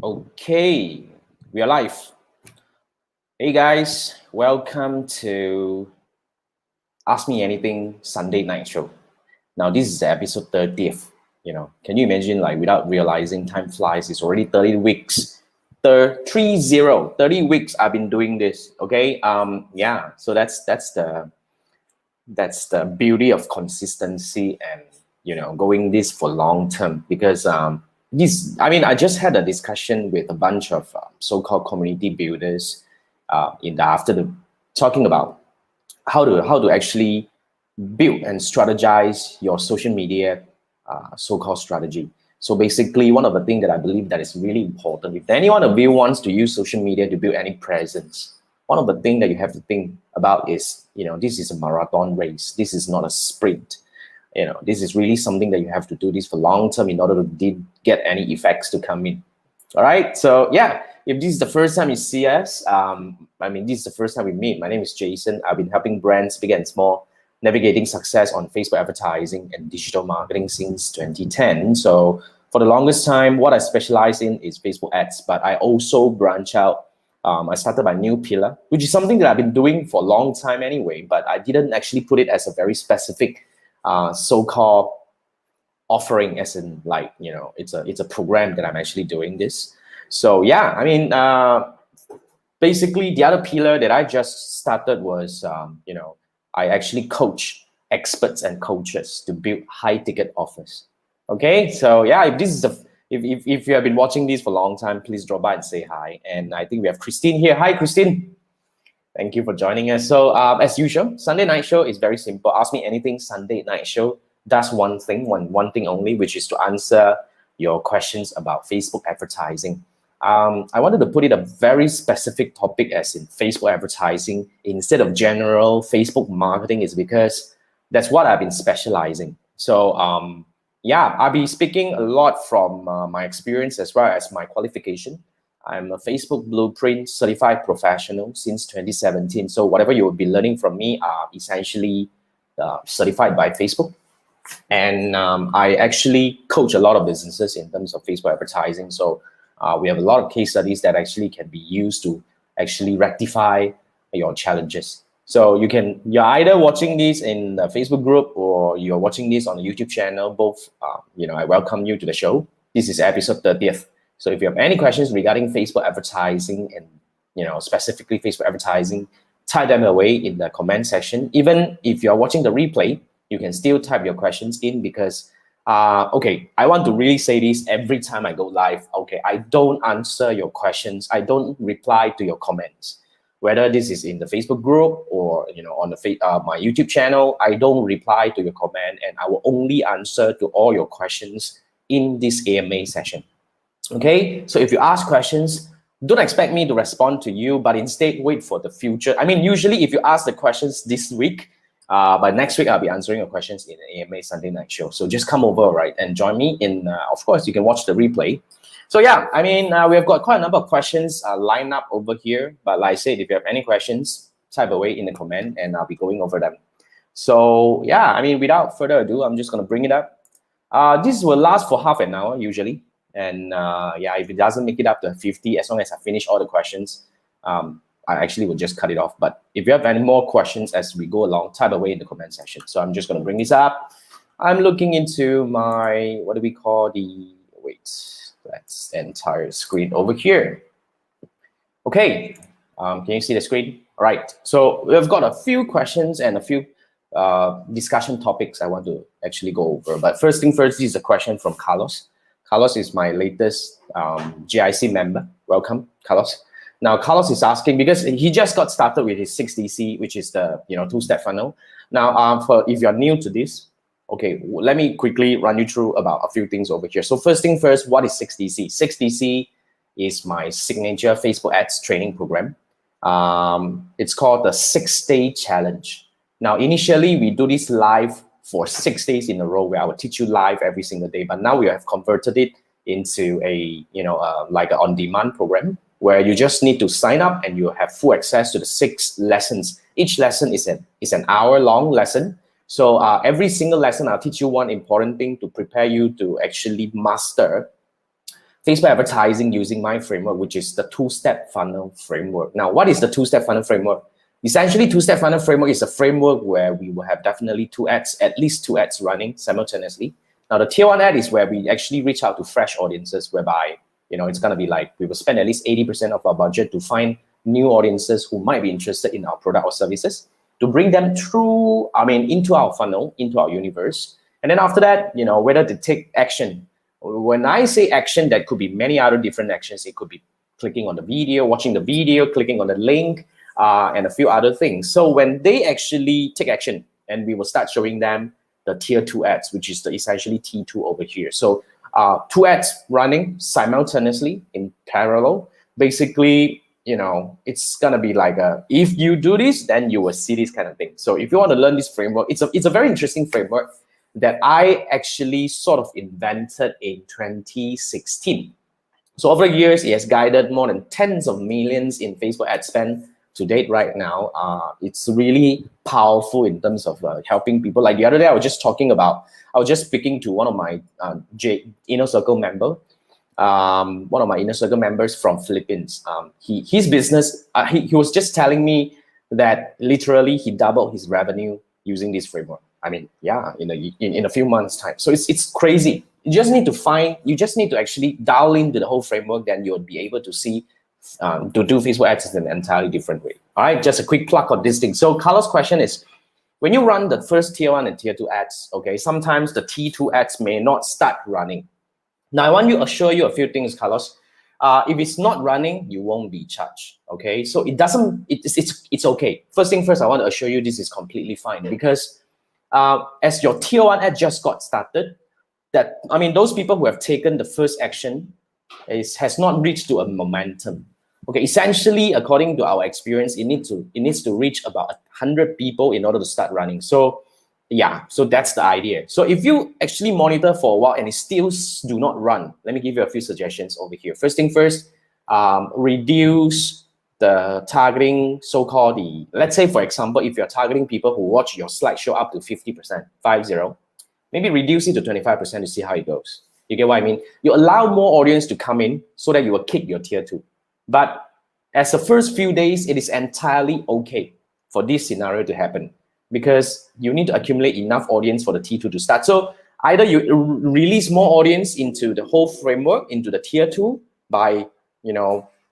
Okay, we are live. Hey guys, welcome to Ask Me Anything Sunday night show. Now this is episode 30th. Can you imagine, like, without realizing time flies, it's already 30 weeks. 30 weeks I've been doing this. Okay. So that's the beauty of consistency and going this for long term, because I just had a discussion with a bunch of so-called community builders in the afternoon, talking about how to actually build and strategize your social media so-called strategy. So basically, one of the things that I believe that is really important, if any one of you wants to use social media to build any presence, one of the things that you have to think about is, this is a marathon race. This is not a sprint. This is really something that you have to do this for long term in order to get any effects to come in. All right. So yeah, if this is the first time you see us, this is the first time we meet. My name is Jason. I've been helping brands, big and small, navigating success on Facebook advertising and digital marketing since 2010. So for the longest time, what I specialize in is Facebook ads, but I also branch out. I started my new pillar, which is something that I've been doing for a long time anyway, but I didn't actually put it as a very specific so-called offering, as in, like, it's a program that I'm actually doing this. So yeah, basically the other pillar that I just started was, I actually coach experts and coaches to build high-ticket offers. Okay, so yeah, if you have been watching this for a long time, please drop by and say hi. And I think we have Christine here. Hi, Christine. Thank you for joining us. So as usual, Sunday night show is very simple. Ask Me Anything Sunday night show does one thing only, which is to answer your questions about Facebook advertising. I wanted to put it a very specific topic, as in Facebook advertising instead of general Facebook marketing, is because that's what I've been specializing. So I'll be speaking a lot from my experience as well as my qualification. I'm a Facebook Blueprint certified professional since 2017. So whatever you will be learning from me are essentially certified by Facebook. And I actually coach a lot of businesses in terms of Facebook advertising. So we have a lot of case studies that actually can be used to actually rectify your challenges. So you're either watching this in the Facebook group or you're watching this on the YouTube channel. Both, I welcome you to the show. This is episode 30th. So if you have any questions regarding Facebook advertising and, specifically Facebook advertising, type them away in the comment section. Even if you're watching the replay, you can still type your questions in, because I want to really say this every time I go live. Okay, I don't answer your questions. I don't reply to your comments. Whether this is in the Facebook group or on the my YouTube channel, I don't reply to your comment, and I will only answer to all your questions in this AMA session. Okay, so if you ask questions, don't expect me to respond to you, but instead wait for the future. Usually if you ask the questions this week, but next week I'll be answering your questions in the AMA Sunday night show. So just come over, right, and join me in, of course, you can watch the replay. So yeah, we have got quite a number of questions lined up over here. But like I said, if you have any questions, type away in the comment and I'll be going over them. So yeah, without further ado, I'm just going to bring it up. This will last for half an hour usually. And if it doesn't make it up to 50, as long as I finish all the questions, I actually will just cut it off. But if you have any more questions as we go along, type away in the comment section. So I'm just going to bring this up. I'm looking into my, what do we call that's the entire screen over here. Okay, can you see the screen? All right, so we've got a few questions and a few discussion topics I want to actually go over. But first thing first, this is a question from Carlos. Carlos is my latest GIC member. Welcome, Carlos. Now, Carlos is asking, because he just got started with his 6DC, which is the two-step funnel. Now, if you're new to this, okay, let me quickly run you through about a few things over here. So first thing first, what is 6DC? 6DC is my signature Facebook ads training program. It's called the 6-Day Challenge. Now, initially, we do this live for 6 days in a row, where I will teach you live every single day. But now we have converted it into a, like an on-demand program, where you just need to sign up and you have full access to the 6 lessons. Each lesson is an hour-long lesson. So every single lesson, I'll teach you one important thing to prepare you to actually master Facebook advertising using my framework, which is the two-step funnel framework. Now, what is the two-step funnel framework? Essentially, two-step funnel framework is a framework where we will have definitely two ads, at least two ads running simultaneously. Now, the tier one ad is where we actually reach out to fresh audiences, whereby it's going to be like we will spend at least 80% of our budget to find new audiences who might be interested in our product or services, to bring them through, into our funnel, into our universe. And then after that, whether to take action. When I say action, that could be many other different actions. It could be clicking on the video, watching the video, clicking on the link, and a few other things. So when they actually take action, and we will start showing them the tier 2 ads, which is the essentially T2 over here. So 2 ads running simultaneously in parallel. Basically, it's gonna be like if you do this, then you will see this kind of thing. So if you want to learn this framework, it's a very interesting framework that I actually sort of invented in 2016. So over the years, it has guided more than tens of millions in Facebook ad spend to date right now. It's really powerful in terms of helping people. Like the other day, I was just speaking to one of my inner circle members from Philippines. His business, he was just telling me that literally he doubled his revenue using this framework. In a few months' time. So it's crazy. You just need to actually dial into the whole framework, then you'll be able to see to do Facebook ads in an entirely different way. All right, just a quick plug on this thing. So Carlos' question is, when you run the first tier 1 and tier 2 ads, okay, sometimes the T2 ads may not start running. Now I want to assure you a few things, Carlos. If it's not running, you won't be charged. Okay, so it's okay. First thing first, I want to assure you this is completely fine, because as your tier 1 ad just got started, those people who have taken the first action has not reached to a momentum. Okay, essentially, according to our experience, it needs to reach about 100 people in order to start running. So yeah, so that's the idea. So if you actually monitor for a while and it still do not run, let me give you a few suggestions over here. First thing first, reduce the targeting, so-called let's say, for example, if you're targeting people who watch your slideshow up to 50%, 50, maybe reduce it to 25% to see how it goes. You get what I mean? You allow more audience to come in so that you will kick your tier 2. But as the first few days, it is entirely okay for this scenario to happen, because you need to accumulate enough audience for the T2 to start. So either you release more audience into the whole framework, into the tier 2 by,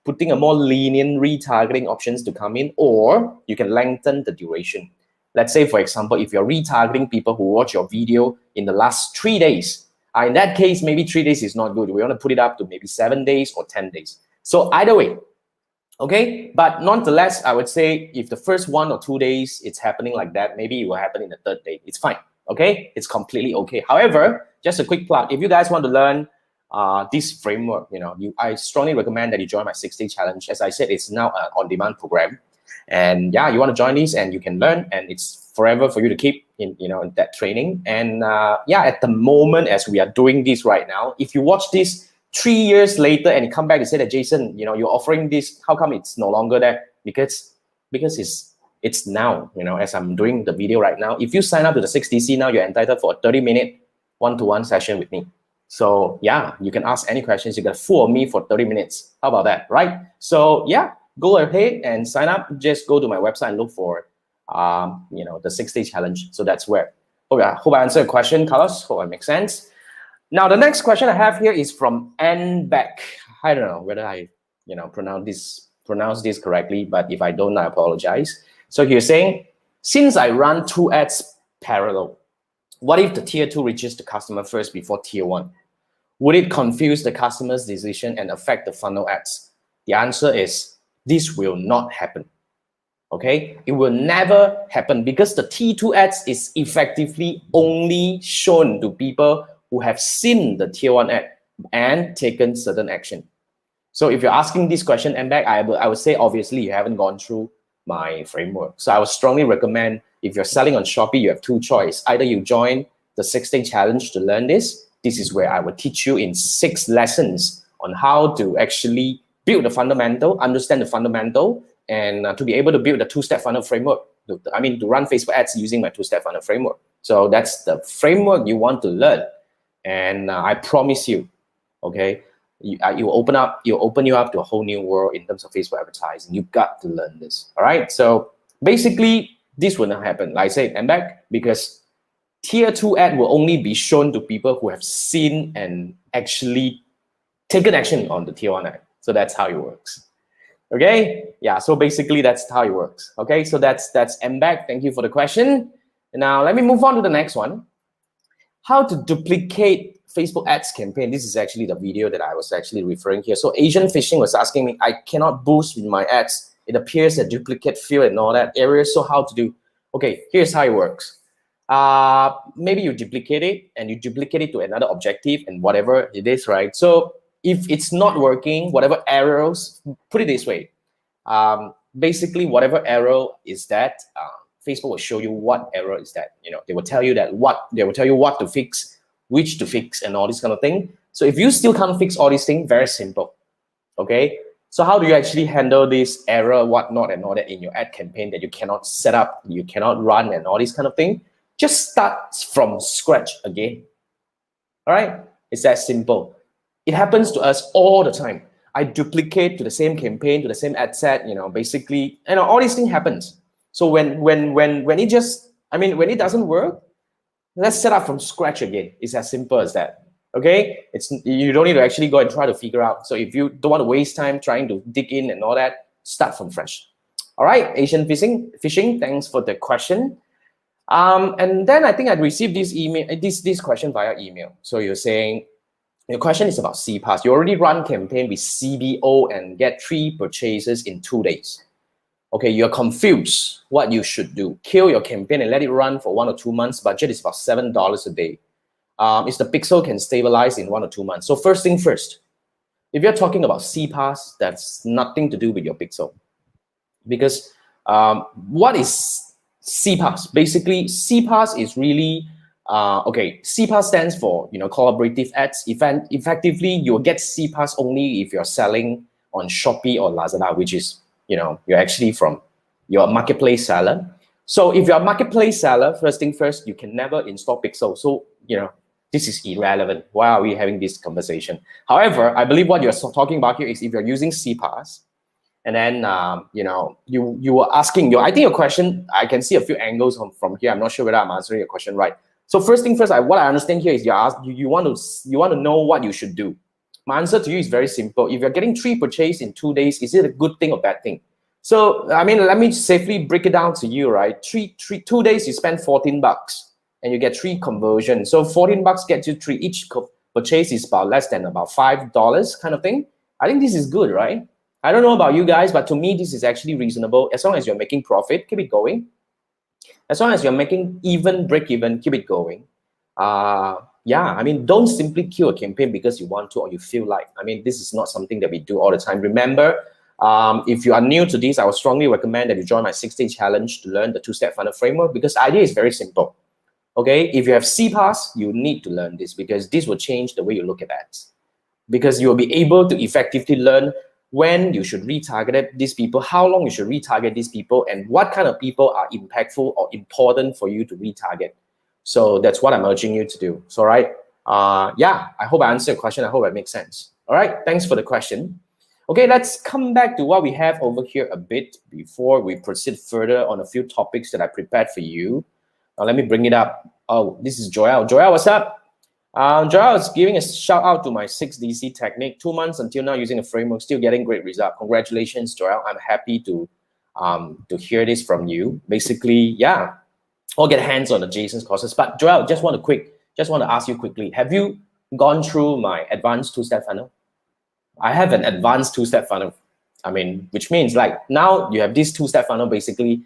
putting a more lenient retargeting options to come in, or you can lengthen the duration. Let's say, for example, if you're retargeting people who watch your video in the last 3 days, in that case, maybe 3 days is not good. We want to put it up to maybe 7 days or 10 days. So either way, okay? But nonetheless, I would say if the first 1 or 2 days it's happening like that, maybe it will happen in the 3rd day. It's fine, okay? It's completely okay. However, just a quick plug, if you guys want to learn this framework, I strongly recommend that you join my 6-day challenge. As I said, it's now an on-demand program. And yeah, you want to join these and you can learn, and it's forever for you to keep in that training. And at the moment, as we are doing this right now, if you watch this 3 years later and you come back to say that, Jason, you're offering this, how come it's no longer there? Because it's now, as I'm doing the video right now. If you sign up to the 6DC now, you're entitled for a 30-minute one-to-one session with me. So yeah, you can ask any questions. You can fool me for 30 minutes. How about that, right? So yeah, go ahead and sign up. Just go to my website and look for, the 6-day challenge. So that's where. Okay, I hope I answered your question, Carlos. Hope it makes sense. Now, the next question I have here is from N Beck. I don't know whether I, pronounce this correctly, but if I don't, I apologize. So he's saying, since I run 2 ads parallel, what if the tier 2 reaches the customer first before tier 1? Would it confuse the customer's decision and affect the funnel ads? The answer is, this will not happen. Okay, it will never happen, because the T2 ads is effectively only shown to people who have seen the tier 1 ad and taken certain action. So if you're asking this question, and back, I would say, obviously, you haven't gone through my framework. So I would strongly recommend, if you're selling on Shopee, you have 2 choices. Either you join the 6-day challenge to learn this. This is where I will teach you in 6 lessons on how to actually build the fundamental, understand the fundamental, and to be able to build the 2-step funnel framework. To run Facebook ads using my 2-step funnel framework. So that's the framework you want to learn. And I promise you, okay, you open you up to a whole new world in terms of Facebook advertising. You've got to learn this. All right. So basically, this will not happen. Like I said, and back because tier 2 ad will only be shown to people who have seen and actually taken action on the tier 1 ad. So that's how it works. Okay. Yeah. So basically, that's how it works. Okay. So that's MBAC. Thank you for the question. And now let me move on to the next one. How to duplicate Facebook ads campaign. This is actually the video that I was actually referring here. So Asian Fishing was asking me, I cannot boost with my ads. It appears a duplicate field and all that areas. So how to do? Okay, here's how it works. Maybe you duplicate it and you duplicate it to another objective and whatever it is, right? So if it's not working, whatever arrows, put it this way. Basically, whatever arrow is that, Facebook will show you what error is that. They will tell you what to fix, which to fix, and all this kind of thing. So if you still can't fix all these things, very simple. Okay. So how do you actually handle this error, whatnot, and all that in your ad campaign that you cannot set up, you cannot run, and all this kind of thing? Just start from scratch again. All right. It's that simple. It happens to us all the time. I duplicate to the same campaign, to the same ad set. Basically, all these things happens. So when it doesn't work, let's set up from scratch again. It's as simple as that. Okay, you don't need to actually go and try to figure out. So if you don't want to waste time trying to dig in and all that, start from fresh. All right, Asian Fishing, thanks for the question. And then I think I received this question via email. So you're saying your question is about CPAS. You already run campaign with CBO and get 3 purchases in 2 days. Okay, you're confused what you should do. Kill your campaign and let it run for 1 or 2 months. Budget is about $7 a day. Is the pixel can stabilize in 1 or 2 months. So first thing first, if you're talking about CPAS, that's nothing to do with your pixel. Because what is CPAS? Basically, CPAS is really, CPAS stands for, collaborative ads. Effectively, you'll get CPAS only if you're selling on Shopee or Lazada, which is, you're actually you're a marketplace seller. So if you're a marketplace seller, first thing first, you can never install Pixel. So, this is irrelevant. Why are we having this conversation? However, I believe what you're talking about here is if you're using CPAS, and then, you were asking, I think your question, I can see a few angles from here. I'm not sure whether I'm answering your question right. So first thing first, what I understand here is you want to know what you should do. My answer to you is very simple. If you're getting 3 purchases in 2 days, is it a good thing or bad thing? So, let me safely break it down to you, right? 2 days, you spend $14 and you get 3 conversions. So $14 gets you 3. Each purchase is about less than about $5 kind of thing. I think this is good, right? I don't know about you guys, but to me, this is actually reasonable. As long as you're making profit, keep it going. As long as you're making break even, keep it going. Don't simply kill a campaign because you want to or you feel like. This is not something that we do all the time. Remember, if you are new to this, I would strongly recommend that you join my 6-day challenge to learn the 2-step funnel framework, because the idea is very simple. Okay, if you have CPAS, you need to learn this, because this will change the way you look at ads. Because you will be able to effectively learn when you should retarget these people, how long you should retarget these people, and what kind of people are impactful or important for you to retarget. So that's what I'm urging you to do. So, right, I hope I answered your question. I hope it makes sense. All right, thanks for the question. Okay, let's come back to what we have over here a bit before we proceed further on a few topics that I prepared for you. Now, let me bring it up. Oh, this is Joel. Joel, what's up? Joel is giving a shout out to my 6DC technique. 2 months until now using the framework, still getting great result. Congratulations, Joel. I'm happy to hear this from you. Basically, I'll get hands on the Jason's courses. But Joel, just want to ask you quickly, have you gone through my advanced 2-step funnel? I have an advanced 2-step funnel. Which means like now you have this 2-step funnel. Basically,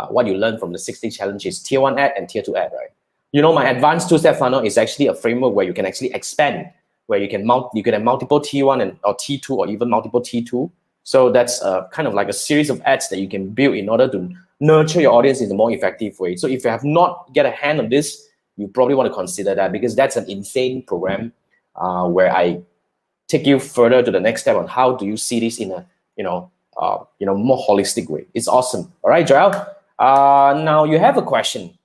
what you learn from the 6-day challenge is tier 1 ad and tier 2 ad, right? My advanced 2-step funnel is actually a framework where you can actually expand, where you can have multiple tier 1 or tier 2 or even multiple tier 2. So that's kind of like a series of ads that you can build in order to nurture your audience in a more effective way. So if you have not get a hand on this, you probably want to consider that, because that's an insane program where I take you further to the next step on how do you see this in a more holistic way. It's awesome. All right, Joel. Now you have a question.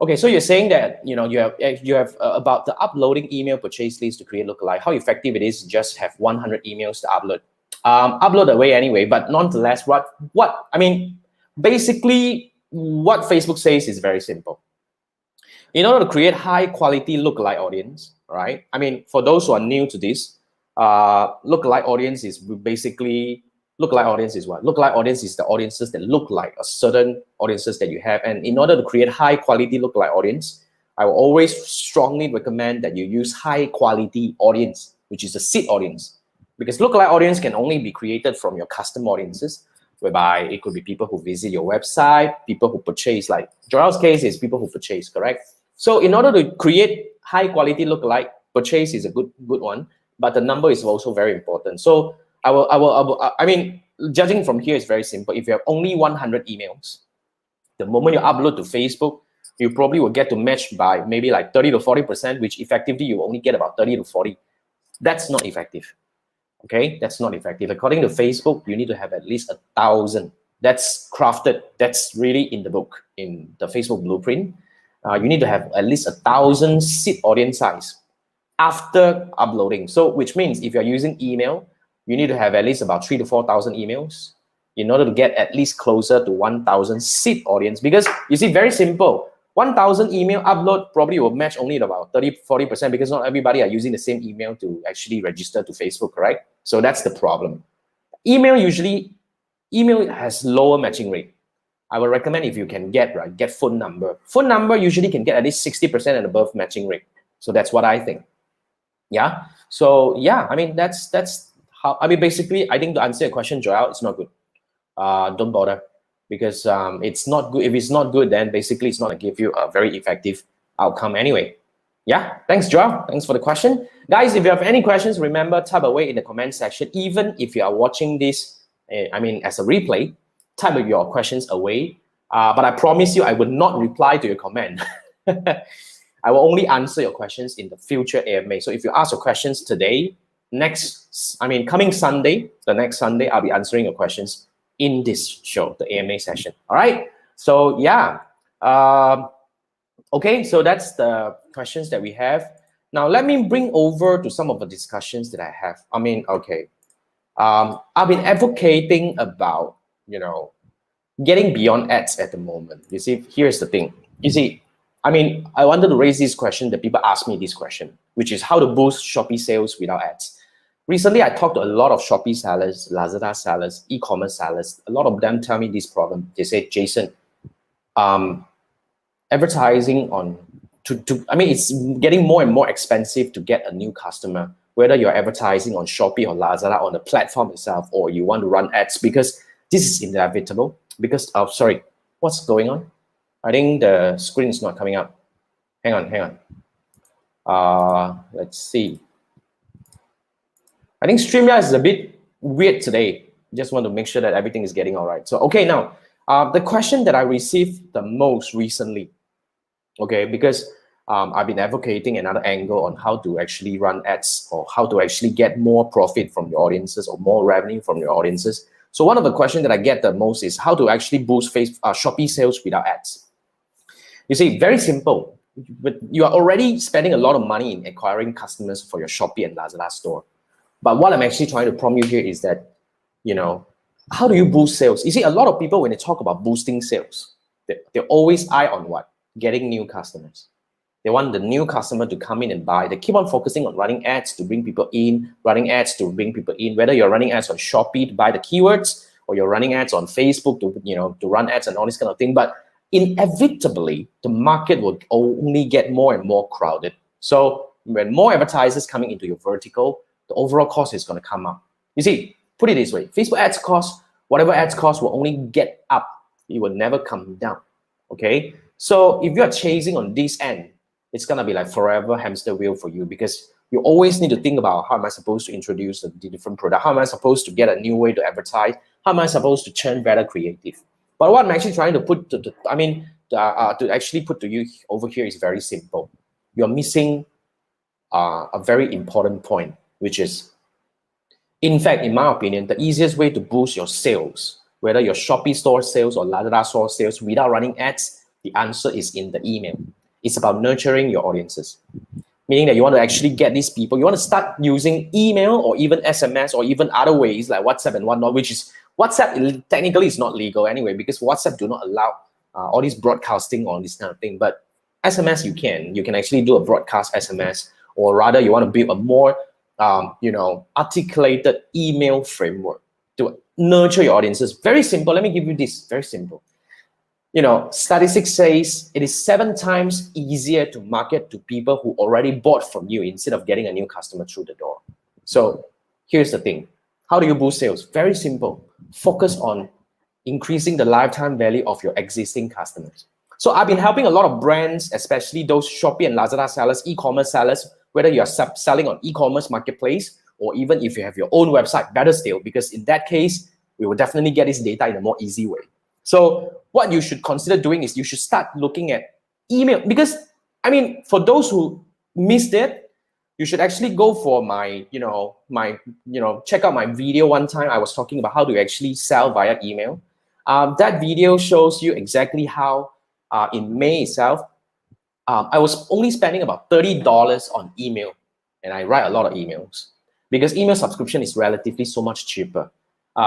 Okay, so you're saying that you have about the uploading email purchase list to create lookalike. How effective it is just have 100 emails to upload. Upload away anyway, but nonetheless, what I mean, basically, what Facebook says is very simple. In order to create high quality lookalike audience, right? I mean, for those who are new to this, lookalike audience is basically lookalike audience is what? Lookalike audience is the audiences that look like a certain audiences that you have. And in order to create high quality lookalike audience, I will always strongly recommend that you use high quality audience, which is a seed audience. Because lookalike audience can only be created from your custom audiences, whereby it could be people who visit your website, people who purchase, like Joel's case is people who purchase, correct? So in order to create high quality lookalike, purchase is a good one, but the number is also very important. So I mean, judging from here is very simple. If you have only 100 emails, the moment you upload to Facebook, you probably will get to match by maybe like 30 to 40%, which effectively you only get about 30 to 40. That's not effective. Okay, that's not effective. According to Facebook, you need to have at least 1,000. That's crafted. That's really in the book, in the Facebook blueprint. You need to have at least 1,000 seed audience size after uploading. So, which means if you're using email, you need to have at least about 3,000 to 4,000 emails in order to get at least closer to 1,000 seed audience. Because you see, very simple. 1,000 email upload probably will match only at about 30-40% because not everybody are using the same email to actually register to Facebook, correct? So that's the problem. Email has lower matching rate. I would recommend if you can get phone number. Phone number usually can get at least 60% and above matching rate. So that's what I think. Yeah. So yeah, I mean that's how. I mean basically, I think to answer your question, Joel, it's not good. Don't bother. Because it's not good. If it's not good, then basically it's not going to give you a very effective outcome anyway. Yeah, thanks, Joel. Thanks for the question. Guys, if you have any questions, remember, type away in the comment section. Even if you are watching this, as a replay, type your questions away. But I promise you, I will not reply to your comment. I will only answer your questions in the future AMA. So if you ask your questions today, coming Sunday, the next Sunday, I'll be answering your questions in this show, the AMA session. All right. So yeah. Okay. So that's the questions that we have. Now let me bring over to some of the discussions that I have. Okay. I've been advocating about getting beyond ads at the moment. You see, here's the thing. You see, I wanted to raise this question that people ask me this question, which is how to boost Shopee sales without ads. Recently, I talked to a lot of Shopee sellers, Lazada sellers, e-commerce sellers. A lot of them tell me this problem. They say, Jason, advertising it's getting more and more expensive to get a new customer, whether you're advertising on Shopee or Lazada on the platform itself, or you want to run ads, because this is inevitable. Because, sorry, what's going on? I think the screen is not coming up. Hang on. Let's see. I think StreamYard is a bit weird today. Just want to make sure that everything is getting all right. So, okay, now, the question that I received the most recently, okay, because I've been advocating another angle on how to actually run ads or how to actually get more profit from your audiences or more revenue from your audiences. So one of the questions that I get the most is how to actually boost Shopee sales without ads. You see, very simple. But you are already spending a lot of money in acquiring customers for your Shopee and Lazada store. But what I'm actually trying to prompt you here is that, how do you boost sales? You see, a lot of people, when they talk about boosting sales, they're always eye on what? Getting new customers. They want the new customer to come in and buy. They keep on focusing on running ads to bring people in, whether you're running ads on Shopee to buy the keywords, or you're running ads on Facebook to run ads and all this kind of thing. But inevitably, the market will only get more and more crowded. So when more advertisers coming into your vertical, the overall cost is going to come up. You see, put it this way, Facebook ads cost, whatever ads cost will only get up. It will never come down, okay? So if you're chasing on this end, it's going to be like forever hamster wheel for you, because you always need to think about how am I supposed to introduce the different product? How am I supposed to get a new way to advertise? How am I supposed to churn better creative? But what I'm actually trying to put to actually put to you over here is very simple. You're missing a very important point, which is, in fact, in my opinion, the easiest way to boost your sales, whether your Shopee store sales or Lazada store sales without running ads, The answer is in the email. It's about nurturing your audiences. Meaning that you want to actually get these people, you want to start using email or even SMS or even other ways like WhatsApp and whatnot, which is, WhatsApp technically is not legal anyway, because WhatsApp do not allow all this broadcasting or this kind of thing. But SMS you can actually do a broadcast SMS, or rather you want to build a more articulated email framework to nurture your audiences. Very simple. Let me give you this, very simple. Statistics says it is 7 times easier to market to people who already bought from you instead of getting a new customer through the door. So here's the thing. How do you boost sales? Very simple. Focus on increasing the lifetime value of your existing customers. So I've been helping a lot of brands, especially those Shopee and Lazada sellers, e-commerce sellers, whether you're selling on e-commerce marketplace or even if you have your own website, better still, because in that case, we will definitely get this data in a more easy way. So what you should consider doing is you should start looking at email, because for those who missed it, you should actually go for my check out my video one time. I was talking about how to actually sell via email. That video shows you exactly how in May itself, I was only spending about $30 on email, and I write a lot of emails because email subscription is relatively so much cheaper.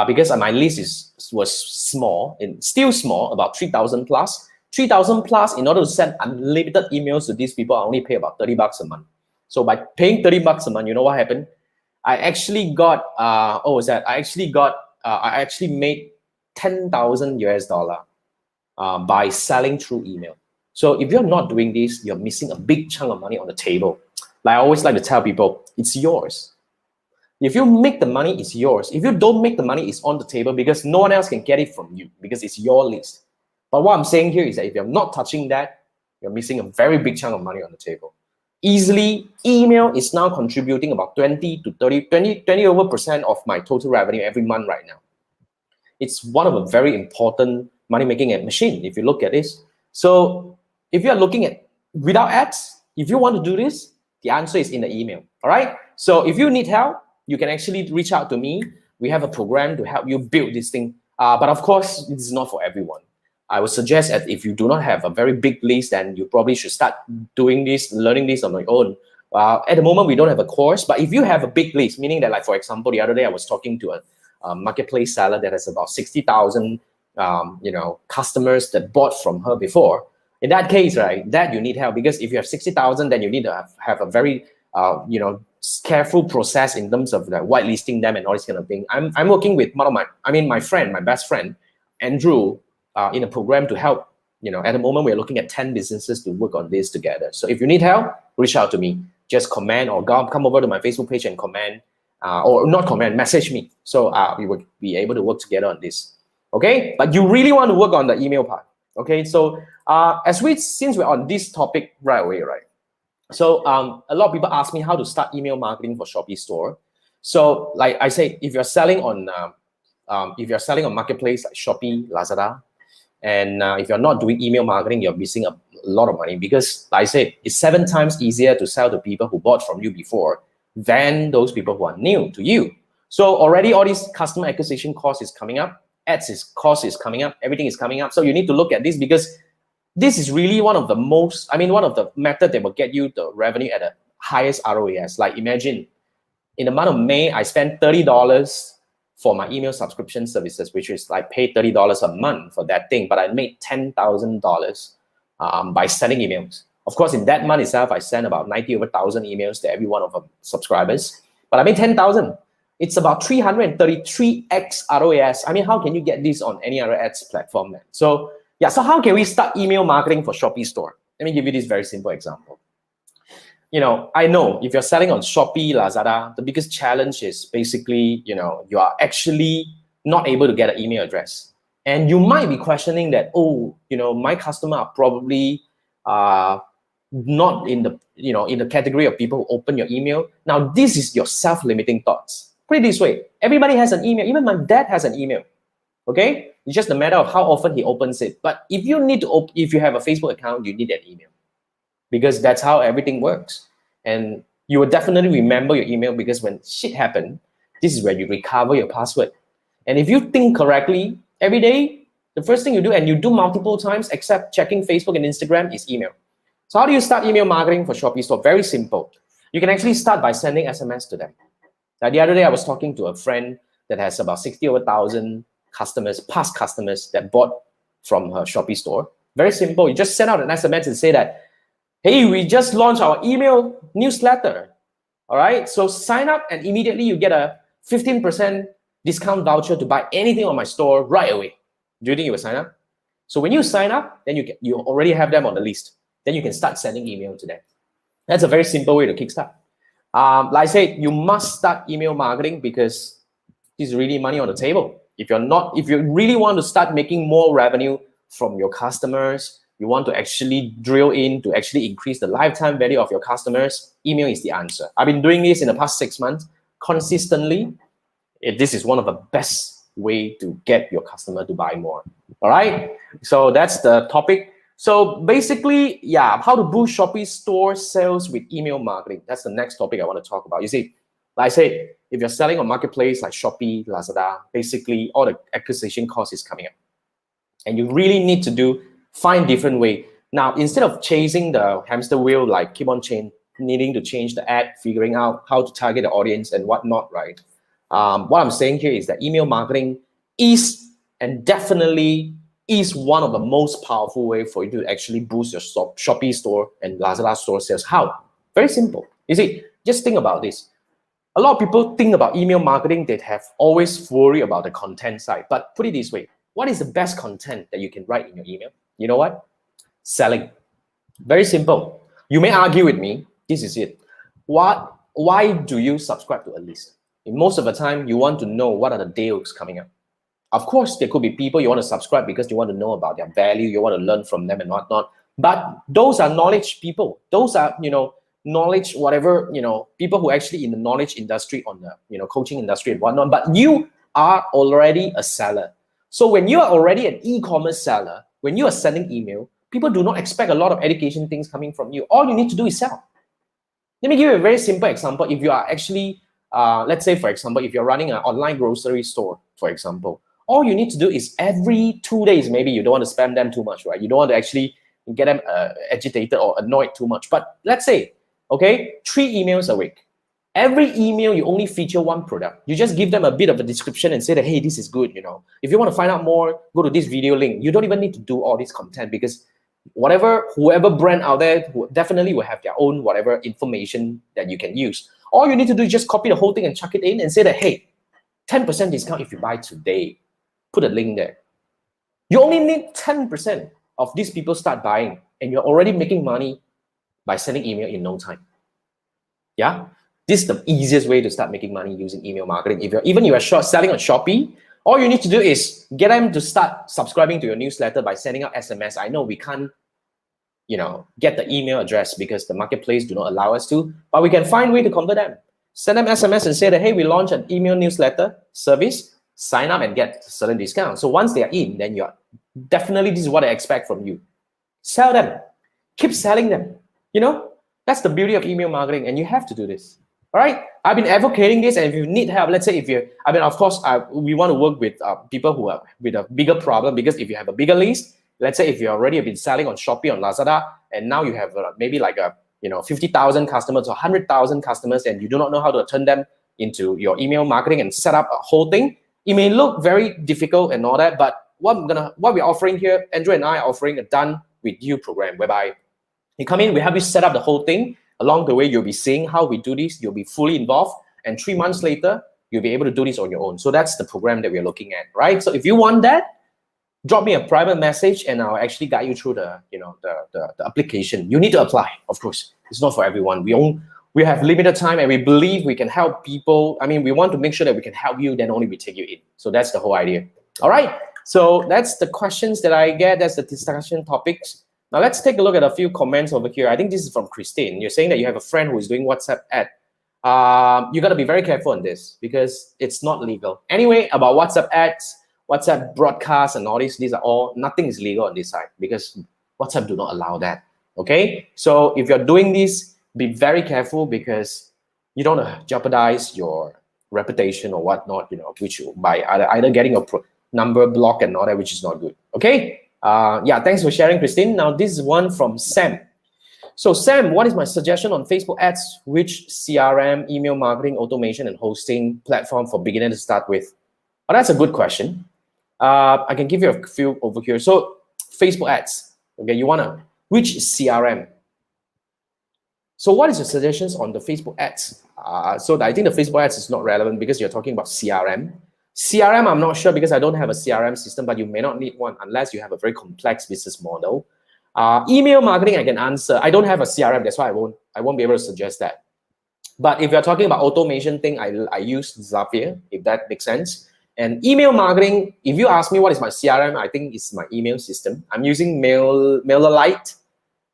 Because my list was small, and still small, about 3,000 plus. 3,000 plus, in order to send unlimited emails to these people, I only pay about $30 a month. So by paying $30 a month, you know what happened? I actually got, I actually made 10,000 US dollar by selling through email. So if you're not doing this, you're missing a big chunk of money on the table. Like I always like to tell people, it's yours. If you make the money, it's yours. If you don't make the money, it's on the table because no one else can get it from you because it's your list. But what I'm saying here is that if you're not touching that, you're missing a very big chunk of money on the table. Easily, email is now contributing about 20 over percent of my total revenue every month right now. It's one of a very important money-making machine if you look at this. So if you're looking at without ads, if you want to do this, the answer is in the email, all right? So if you need help, you can actually reach out to me. We have a program to help you build this thing. But of course, this is not for everyone. I would suggest that if you do not have a very big list, then you probably should start doing this, learning this on your own. At the moment, we don't have a course, but if you have a big list, meaning that, like for example, the other day I was talking to a marketplace seller that has about 60,000 customers that bought from her before. In that case, right, that you need help, because if you have 60,000, then you need to have a very careful process in terms of like whitelisting them and all this kind of thing. I'm working with one of my best friend, Andrew, in a program to help. At the moment we're looking at 10 businesses to work on this together. So if you need help, reach out to me. Just comment or come over to my Facebook page and comment, or not comment, message me. So we will be able to work together on this. Okay, but you really want to work on the email part. Okay, so since we're on this topic right away, right? So a lot of people ask me how to start email marketing for Shopee store. So like I say, if you're selling on marketplace like Shopee, Lazada, and if you're not doing email marketing, you're missing a lot of money, because like I said, it's 7 times easier to sell to people who bought from you before than those people who are new to you. So already all these customer acquisition cost is coming up, cost is coming up, everything is coming up. So you need to look at this, because this is really one of the method that will get you the revenue at the highest ROAS. Like imagine, in the month of May, I spent $30 for my email subscription services, which is like pay $30 a month for that thing, but I made $10,000 by sending emails. Of course, in that month itself, I sent about 90 over 1,000 emails to every one of the subscribers, but I made 10,000. It's about 333x ROAS. How can you get this on any other ads platform then? So yeah, so how can we start email marketing for Shopee store? Let me give you this very simple example. I know if you're selling on Shopee, Lazada, the biggest challenge is basically, you are actually not able to get an email address. And you might be questioning that, my customer are probably not in the category of people who open your email. Now, this is your self-limiting thoughts. Put it this way, everybody has an email. Even my dad has an email. Okay, it's just a matter of how often he opens it. But if you if you have a Facebook account, you need an email, because that's how everything works. And you will definitely remember your email, because when shit happens, this is where you recover your password. And if you think correctly, every day The first thing you do, and you do multiple times except checking Facebook and Instagram, is email. So how do you start email marketing for Shopee store? Very simple. You can actually start by sending SMS to them. Now, the other day I was talking to a friend that has about 60,000 customers, past customers that bought from her Shopee store. Very simple. You just send out an SMS and say that, hey, we just launched our email newsletter. All right, so sign up and immediately you get a 15% discount voucher to buy anything on my store right away. Do you think you will sign up? So when you sign up, then you already have them on the list. Then you can start sending email to them. That's a very simple way to kickstart. Like I said, you must start email marketing because it's really money on the table. If you really want to start making more revenue from your customers, you want to actually drill in to actually increase the lifetime value of your customers, email is the answer. I've been doing this in the past 6 months consistently. This is one of the best way to get your customer to buy more. All right, so that's the topic. So basically, yeah, how to boost Shopee store sales with email marketing. That's the next topic I want to talk about. You see, like I said, if you're selling on marketplace like Shopee, Lazada, basically all the acquisition cost is coming up. And you really need to find different way. Now, instead of chasing the hamster wheel, like keep on needing to change the ad, figuring out how to target the audience and whatnot, right? What I'm saying here is that email marketing is and definitely is one of the most powerful way for you to actually boost your Shopee store and Lazada store sales. How? Very simple. You see, just think about this. A lot of people think about email marketing, they have always worry about the content side. But put it this way, what is the best content that you can write in your email? You know what? Selling. Very simple. You may argue with me. This is it. Why do you subscribe to a list? Most of the time, you want to know what are the deals coming up. Of course, there could be people you want to subscribe because you want to know about their value, you want to learn from them and whatnot. But those are knowledge people. Those are, knowledge, whatever, people who actually in the knowledge industry, on the, coaching industry and whatnot. But you are already a seller. So when you are already an e-commerce seller, when you are sending email, people do not expect a lot of education things coming from you. All you need to do is sell. Let me give you a very simple example. If you are actually, let's say, for example, if you're running an online grocery store, for example, all you need to do is every 2 days, maybe you don't want to spam them too much, right? You don't want to actually get them agitated or annoyed too much. But let's say, okay, 3 emails a week. Every email, you only feature one product. You just give them a bit of a description and say that, hey, this is good, If you want to find out more, go to this video link. You don't even need to do all this content because whoever brand out there definitely will have their own whatever information that you can use. All you need to do is just copy the whole thing and chuck it in and say that, hey, 10% discount if you buy today. Put a link there. You only need 10% of these people start buying and you're already making money by sending email in no time. Yeah? This is the easiest way to start making money using email marketing. If you're selling on Shopee, all you need to do is get them to start subscribing to your newsletter by sending out SMS. I know we can't, get the email address because the marketplace do not allow us to, but we can find a way to convert them. Send them SMS and say that, hey, we launched an email newsletter service. Sign up and get certain discounts. So once they're in, then you're definitely, this is what I expect from you. Sell them. Keep selling them. That's the beauty of email marketing, and you have to do this. All right, I've been advocating this, and if you need help, let's say of course, we want to work with people who are with a bigger problem, because if you have a bigger list, let's say if you already have been selling on Shopee, on Lazada, and now you have maybe like 50,000 customers or 100,000 customers, and you do not know how to turn them into your email marketing and set up a whole thing. It may look very difficult and all that, but what we're offering here, Andrew and I are offering a done with you program, whereby you come in, we have you set up the whole thing. Along the way, you'll be seeing how we do this. You'll be fully involved. And 3 months later, you'll be able to do this on your own. So that's the program that we're looking at, right? So if you want that, drop me a private message and I'll actually guide you through the application. You need to apply, of course. It's not for everyone. We have limited time and we believe we can help people. I mean, we want to make sure that we can help you, then only we take you in. So that's the whole idea. All right. So that's the questions that I get. That's the discussion topics. Now let's take a look at a few comments over here. I think this is from Christine. You're saying that you have a friend who is doing WhatsApp ad. You got to be very careful on this because it's not legal. Anyway, about WhatsApp ads, WhatsApp broadcasts and all these are all, nothing is legal on this side because WhatsApp do not allow that. Okay. So if you're doing this, be very careful because you don't jeopardize your reputation or whatnot, which by either getting number block and all that, which is not good. Okay. Yeah, thanks for sharing, Christine. Now this is one from Sam. So Sam, what is my suggestion on Facebook ads? Which CRM, email marketing, automation, and hosting platform for beginners to start with? Oh, that's a good question. I can give you a few over here. So Facebook ads. Okay, you wanna which CRM? So what is your suggestions on the Facebook ads? So I think the Facebook ads is not relevant because you're talking about CRM. CRM, I'm not sure because I don't have a CRM system, but you may not need one unless you have a very complex business model. Email marketing, I can answer. I don't have a CRM, that's why I won't be able to suggest that. But if you're talking about automation thing, I use Zapier, if that makes sense. And email marketing, if you ask me what is my CRM, I think it's my email system. I'm using MailerLite.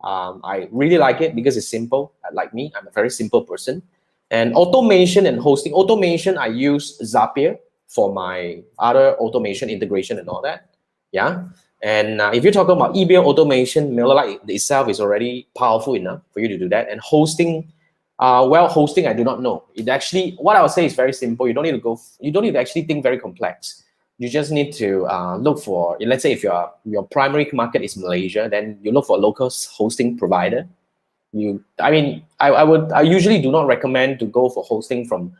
I really like it because it's simple. Like me, I'm a very simple person. And automation and hosting. Automation, I use Zapier for my other automation integration and all that. Yeah. And if you're talking about email automation, MailerLite itself is already powerful enough for you to do that. And hosting, well, hosting, I do not know. It actually, what I would say is very simple. You don't need to you don't need to actually think very complex. You just need to look for, let's say if your primary market is Malaysia, then you look for a local hosting provider. I usually do not recommend to go for hosting from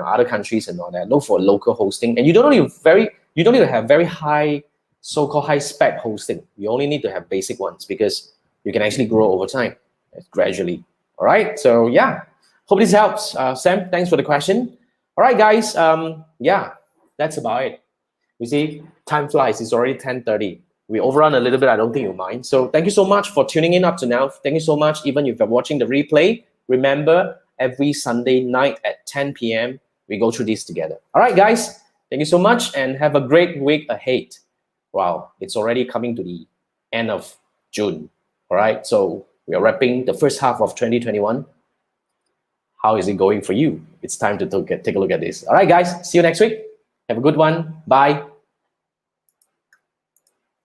other countries and all that. Look for local hosting, and you don't need to have very high, so-called high spec hosting. You only need to have basic ones because you can actually grow over time, gradually. All right. So yeah, hope this helps. Sam, thanks for the question. All right, guys. Yeah, that's about it. You see, time flies. It's already 10:30. We overrun a little bit. I don't think you'll mind. So thank you so much for tuning in up to now. Thank you so much. Even if you're watching the replay, remember every Sunday night at 10 p.m. we go through this together. All right, guys. Thank you so much and have a great week ahead. Wow, it's already coming to the end of June. All right, so we are wrapping the first half of 2021. How is it going for you? It's time to take a look at this. All right, guys. See you next week. Have a good one. Bye.